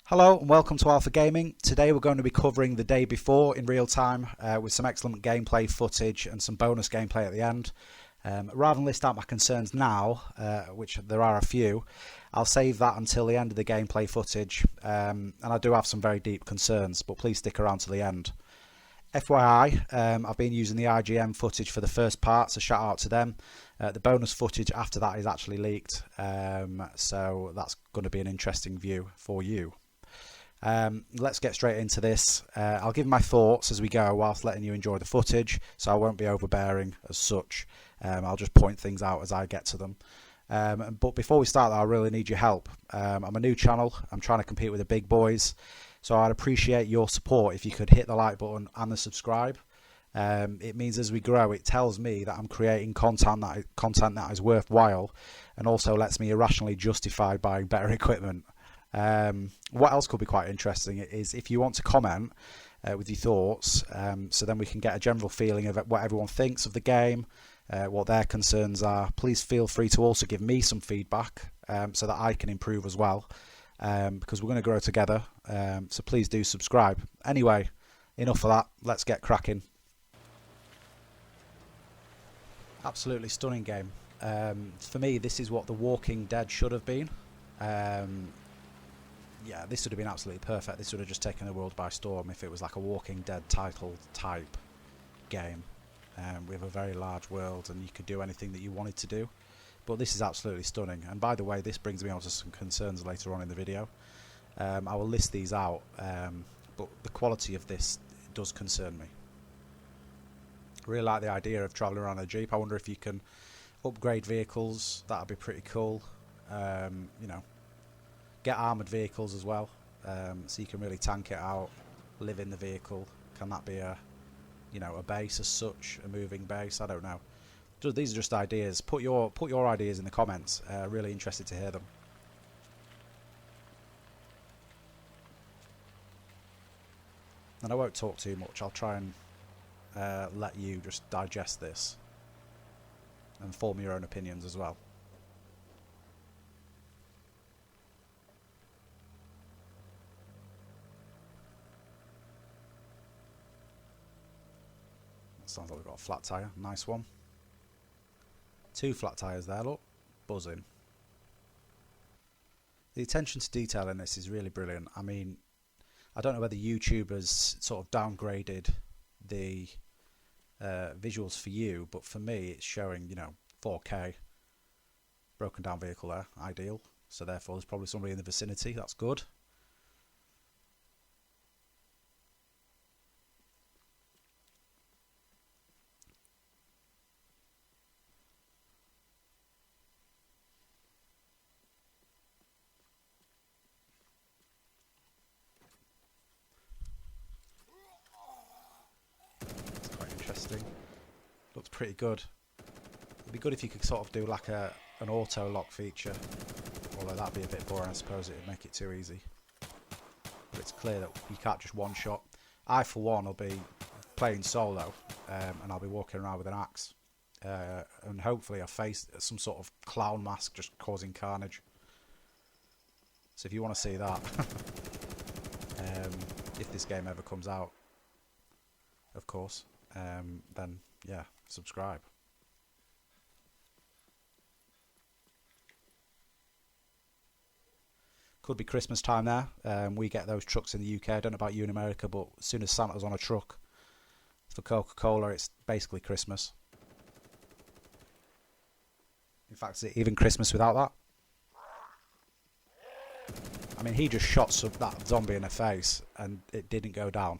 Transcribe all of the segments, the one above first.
Hello and welcome to Alpha Gaming. Today we're going to be covering the day before in real time with some excellent gameplay footage and some bonus gameplay at the end. Rather than list out my concerns now, which there are a few, I'll save that until the end of the gameplay footage, and I do have some very deep concerns, but please stick around to the end. FYI, I've been using the IGN footage for the first part, so shout out to them. The bonus footage after that is actually leaked, so that's going to be an interesting view for you. Let's get straight into this. I'll give my thoughts as we go whilst letting you enjoy the footage, so I won't be overbearing as such. I'll just point things out as I get to them. But before we start, I really need your help. I'm a new channel. I'm trying to compete with the big boys, so I'd appreciate your support if you could hit the like button and the subscribe. It means as we grow, it tells me that I'm creating content that is worthwhile, and also lets me irrationally justify buying better equipment. What else could be quite interesting is if you want to comment with your thoughts, so then we can get a general feeling of what everyone thinks of the game, what their concerns are. Please feel free to also give me some feedback so that I can improve as well, because we're going to grow together, so please do subscribe. Anyway, enough of that, let's get cracking. Absolutely stunning game. For me, this is what The Walking Dead should have been. Yeah, this would have been absolutely perfect. This would have just taken the world by storm if it was like a Walking Dead title type game, with a very large world and you could do anything that you wanted to do. But this is absolutely stunning. And by the way, this brings me on to some concerns later on in the video. I will list these out, but the quality of this does concern me. I really like the idea of travelling around a Jeep. I wonder if you can upgrade vehicles. That would be pretty cool. You know, get armoured vehicles as well, so you can really tank it out, live in the vehicle. Can that be a base as such, a moving base? I don't know. These are just ideas. Put your ideas in the comments. Really interested to hear them. And I won't talk too much. I'll try and let you just digest this and form your own opinions as well. Sounds like we've got a flat tyre. Nice one. 2 flat tyres there, look. Buzzing. The attention to detail in this is really brilliant. I mean, I don't know whether YouTubers sort of downgraded the visuals for you, but for me it's showing, 4K. Broken down vehicle there. Ideal. So therefore there's probably somebody in the vicinity. That's good. Looks pretty good. It'd be good if you could sort of do like an auto lock feature, although that'd be a bit boring. I suppose it would make it too easy. But it's clear that you can't just one shot. I for one will be playing solo, and I'll be walking around with an axe, and hopefully I face some sort of clown mask just causing carnage. So if you want to see that, if this game ever comes out, of course, then yeah, subscribe. Could be Christmas time there. We get those trucks in the UK. I don't know about you in America, but as soon as Santa's on a truck for Coca-Cola, it's basically Christmas. In fact, is it even Christmas without that? I mean, he just shot that zombie in the face and it didn't go down.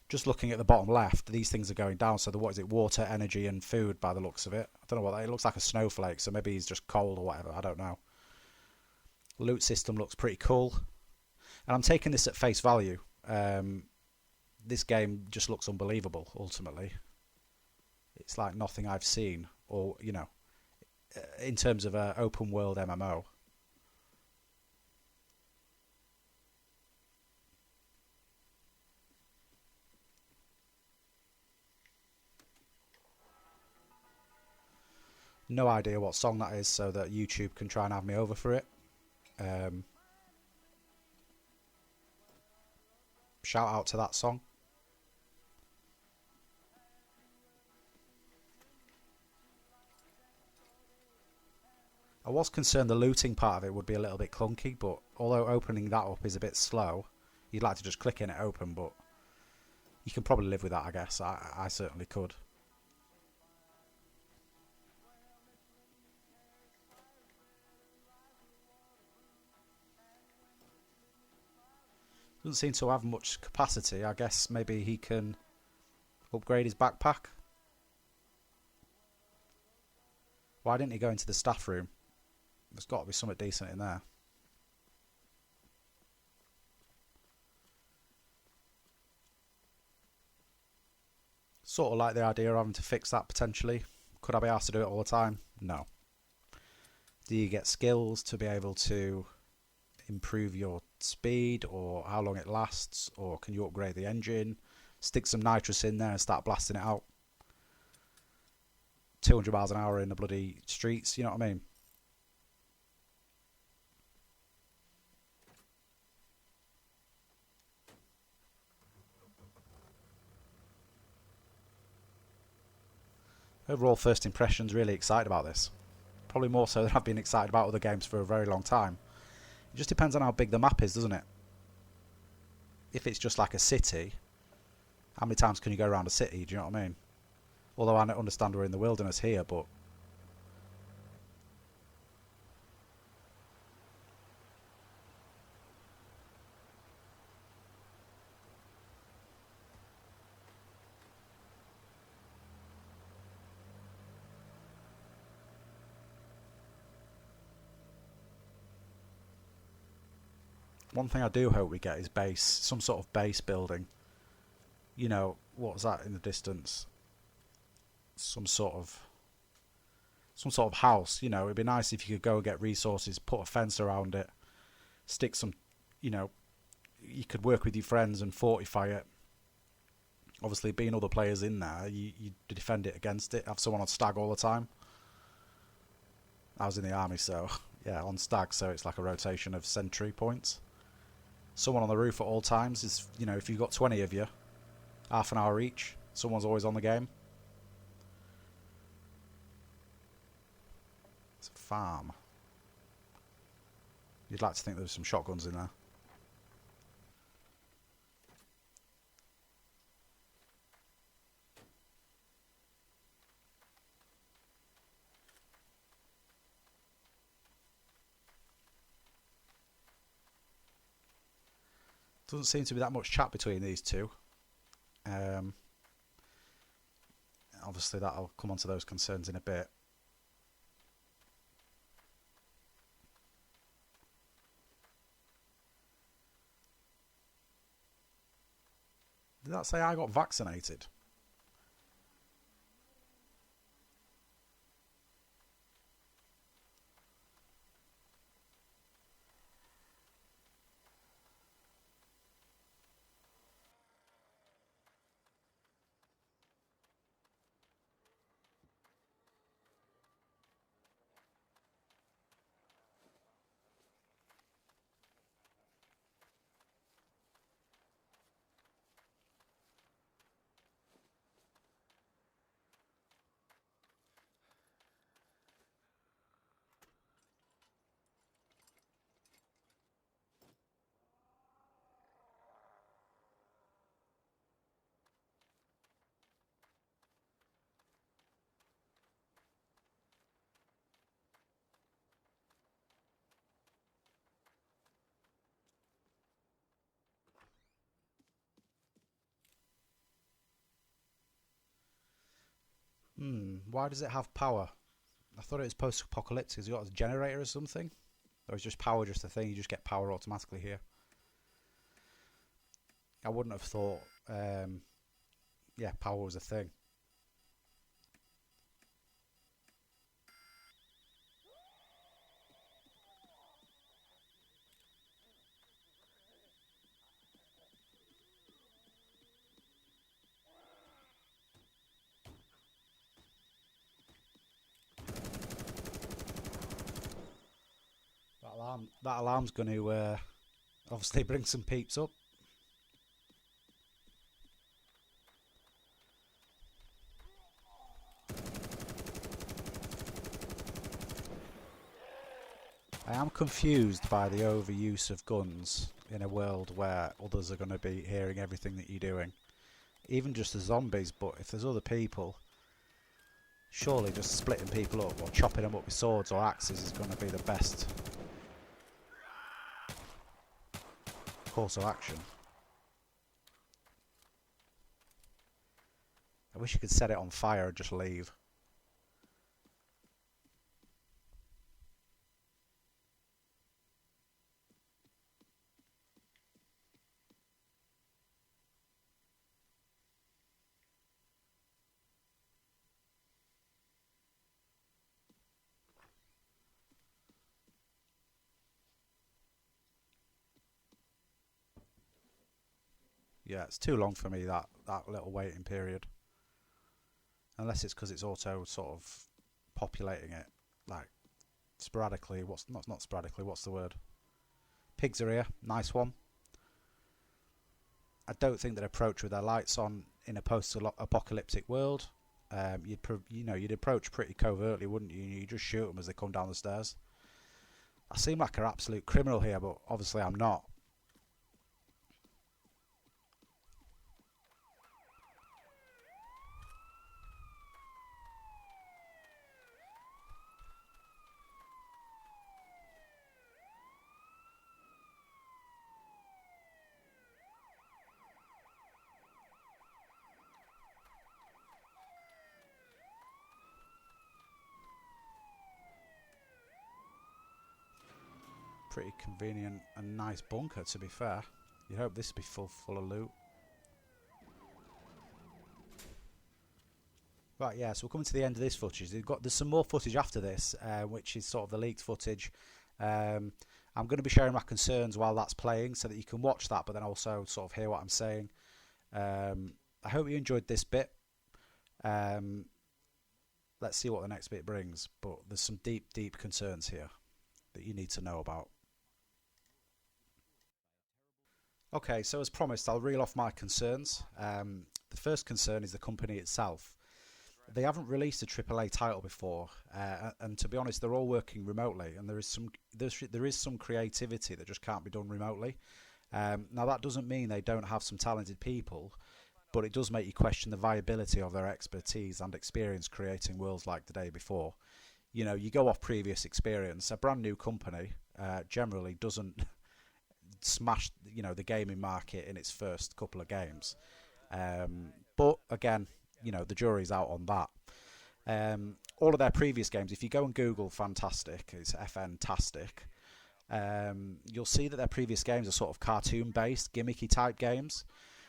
Just looking at the bottom left, these things are going down. So what is it? Water, energy, and food by the looks of it. I don't know what that. It looks like a snowflake, so maybe he's just cold or whatever. I don't know. Loot system looks pretty cool, and I'm taking this at face value. This game just looks unbelievable. Ultimately, it's like nothing I've seen, or in terms of an open world MMO. no idea what song that is, so that YouTube can try and have me over for it. Shout out to that song. I was concerned the looting part of it would be a little bit clunky, but although opening that up is a bit slow, you'd like to just click in it open, but you can probably live with that, I guess. I certainly could. Doesn't seem to have much capacity. I guess maybe he can upgrade his backpack. Why didn't he go into the staff room? There's got to be something decent in there. Sort of like the idea of having to fix that potentially. Could I be asked to do it all the time? No. Do you get skills to be able to improve your speed, or how long it lasts, or can you upgrade the engine? Stick some nitrous in there and start blasting it out. 200 miles an hour in the bloody streets, you know what I mean? Overall first impressions, really excited about this. Probably more so than I've been excited about other games for a very long time. It just depends on how big the map is, doesn't it? If it's just like a city, how many times can you go around a city, do you know what I mean? Although I understand we're in the wilderness here, but one thing I do hope we get is base, some sort of base building. You know, what was that in the distance? Some sort of house. You know, it'd be nice if you could go and get resources, put a fence around it, stick some, you know, you could work with your friends and fortify it. Obviously, being other players in there, you defend it against it. Have someone on stag all the time. I was in the army, so yeah, on stag, so it's like a rotation of sentry points. Someone on the roof at all times is, you know, if you've got 20 of you, half an hour each, someone's always on the game. It's a farm. You'd like to think there's some shotguns in there. Doesn't seem to be that much chat between these two. Obviously, I'll come on to those concerns in a bit. Did that say I got vaccinated? Why does it have power? I thought it was post-apocalyptic. Has it got a generator or something? Or is just power just a thing? You just get power automatically here. I wouldn't have thought, yeah, power was a thing. That alarm's going to obviously bring some peeps up. I am confused by the overuse of guns in a world where others are going to be hearing everything that you're doing. Even just the zombies, but if there's other people, surely just splitting people up or chopping them up with swords or axes is going to be the best course of action. I wish you could set it on fire and just leave. Yeah, it's too long for me, that little waiting period. Unless it's because it's auto sort of populating it, like sporadically. Not sporadically, what's the word? Pigs are here, nice one. I don't think they'd approach with their lights on in a post-apocalyptic world. You'd approach pretty covertly, wouldn't you? You just shoot them as they come down the stairs. I seem like an absolute criminal here, but obviously I'm not. Pretty convenient and nice bunker, to be fair. You'd hope this would be full of loot. Right, yeah, so we're coming to the end of this footage. There's some more footage after this, which is sort of the leaked footage. I'm going to be sharing my concerns while that's playing so that you can watch that, but then also sort of hear what I'm saying. I hope you enjoyed this bit. Let's see what the next bit brings, but there's some deep concerns here that you need to know about. Okay, so as promised, I'll reel off my concerns. The first concern is the company itself. They haven't released a AAA title before, and to be honest, they're all working remotely, and there is some creativity that just can't be done remotely. Now that doesn't mean they don't have some talented people, but it does make you question the viability of their expertise and experience creating worlds like The Day Before. You know, you go off previous experience. A brand new company generally doesn't smash, the gaming market in its first couple of games. But again, the jury's out on that. All of their previous games, if you go and Google Fantastic, it's FN-tastic, you'll see that their previous games are sort of cartoon-based, gimmicky type games.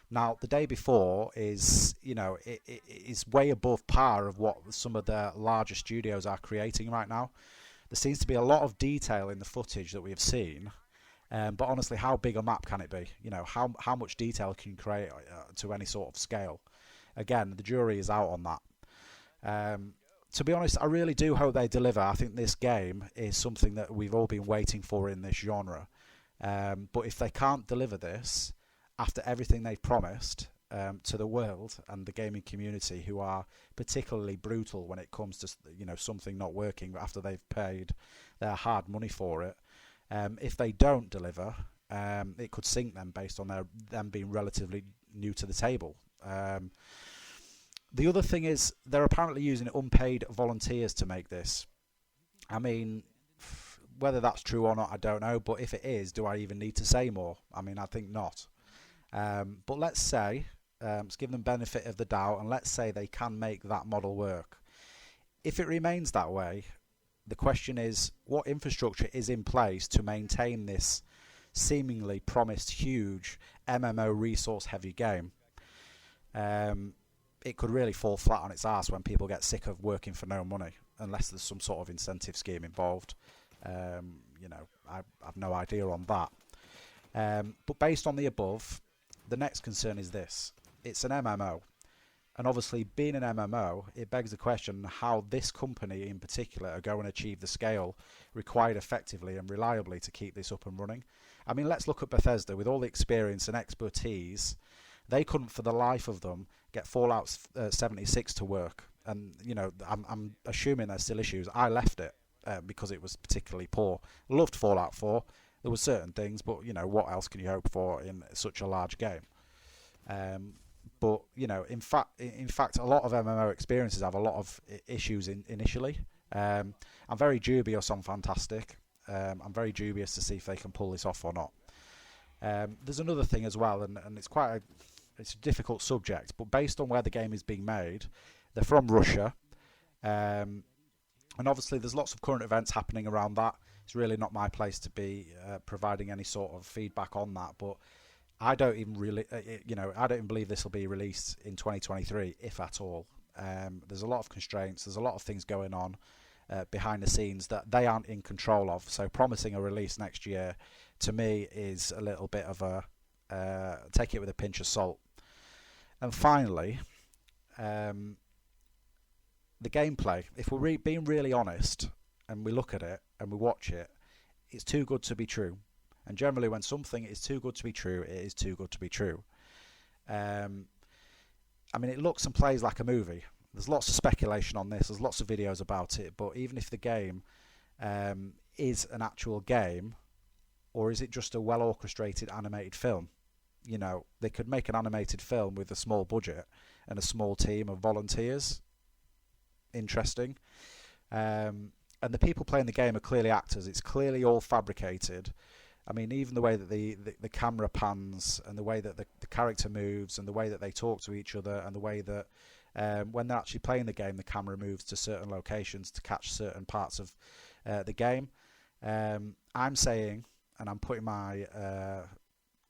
Now, The Day Before is, it is way above par of what some of the larger studios are creating right now. There seems to be a lot of detail in the footage that we have seen, but honestly, how big a map can it be? How much detail can you create to any sort of scale? Again, the jury is out on that. To be honest, I really do hope they deliver. I think this game is something that we've all been waiting for in this genre. But if they can't deliver this after everything they've promised to the world and the gaming community, who are particularly brutal when it comes to something not working after they've paid their hard money for it, if they don't deliver, it could sink them based on them being relatively new to the table. The other thing is they're apparently using unpaid volunteers to make this. I mean, whether that's true or not, I don't know. But if it is, do I even need to say more? I mean, I think not. But let's say, let's give them benefit of the doubt, and let's say they can make that model work. If it remains that way, the question is, what infrastructure is in place to maintain this seemingly promised huge MMO resource-heavy game? It could really fall flat on its arse when people get sick of working for no money, unless there's some sort of incentive scheme involved. I've no idea on that. But based on the above, the next concern is this. It's an MMO. And obviously, being an MMO, it begs the question how this company in particular are going to achieve the scale required effectively and reliably to keep this up and running. I mean, let's look at Bethesda. With all the experience and expertise, they couldn't for the life of them get Fallout 76 to work. And, you know, I'm assuming there's still issues. I left it because it was particularly poor. Loved Fallout 4. There were certain things, but, you know, what else can you hope for in such a large game? But you know, in fact, a lot of MMO experiences have a lot of issues initially. I'm very dubious on Fantastic. I'm very dubious to see if they can pull this off or not. There's another thing as well, and it's it's a difficult subject. But based on where the game is being made, they're from Russia, and obviously there's lots of current events happening around that. It's really not my place to be providing any sort of feedback on that, but I don't even really, I don't even believe this will be released in 2023, if at all. There's a lot of constraints. There's a lot of things going on behind the scenes that they aren't in control of. So promising a release next year, to me, is a little bit of a take it with a pinch of salt. And finally, the gameplay. If we're being really honest and we look at it and we watch it, it's too good to be true. And generally, when something is too good to be true, it is too good to be true. I mean, it looks and plays like a movie. There's lots of speculation on this. There's lots of videos about it. But even if the game is an actual game, or is it just a well-orchestrated animated film? You know, they could make an animated film with a small budget and a small team of volunteers. Interesting. And the people playing the game are clearly actors. It's clearly all fabricated. I mean, even the way that the camera pans and the way that the character moves and the way that they talk to each other and the way that when they're actually playing the game, the camera moves to certain locations to catch certain parts of the game. I'm saying, and I'm putting my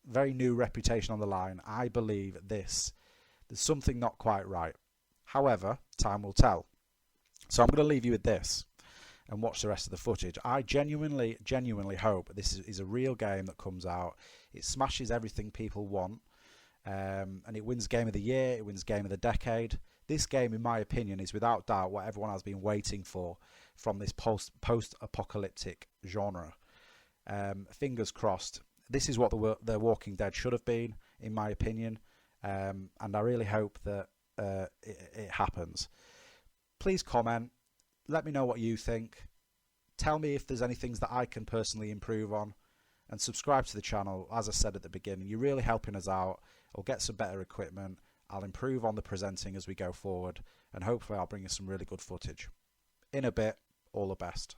very new reputation on the line, I believe there's something not quite right. However, time will tell. So I'm going to leave you with this and watch the rest of the footage. I genuinely hope this is a real game that comes out. It smashes everything people want, and it wins Game of the Year, it wins Game of the Decade. This game, in my opinion, is without doubt what everyone has been waiting for from this post-apocalyptic genre. Fingers crossed. This is what the Walking Dead should have been, in my opinion, and I really hope that it happens. Please comment. Let me know what you think. Tell me if there's any things that I can personally improve on. And subscribe to the channel. As I said at the beginning, you're really helping us out. I'll get some better equipment. I'll improve on the presenting as we go forward. And hopefully I'll bring you some really good footage. In a bit, all the best.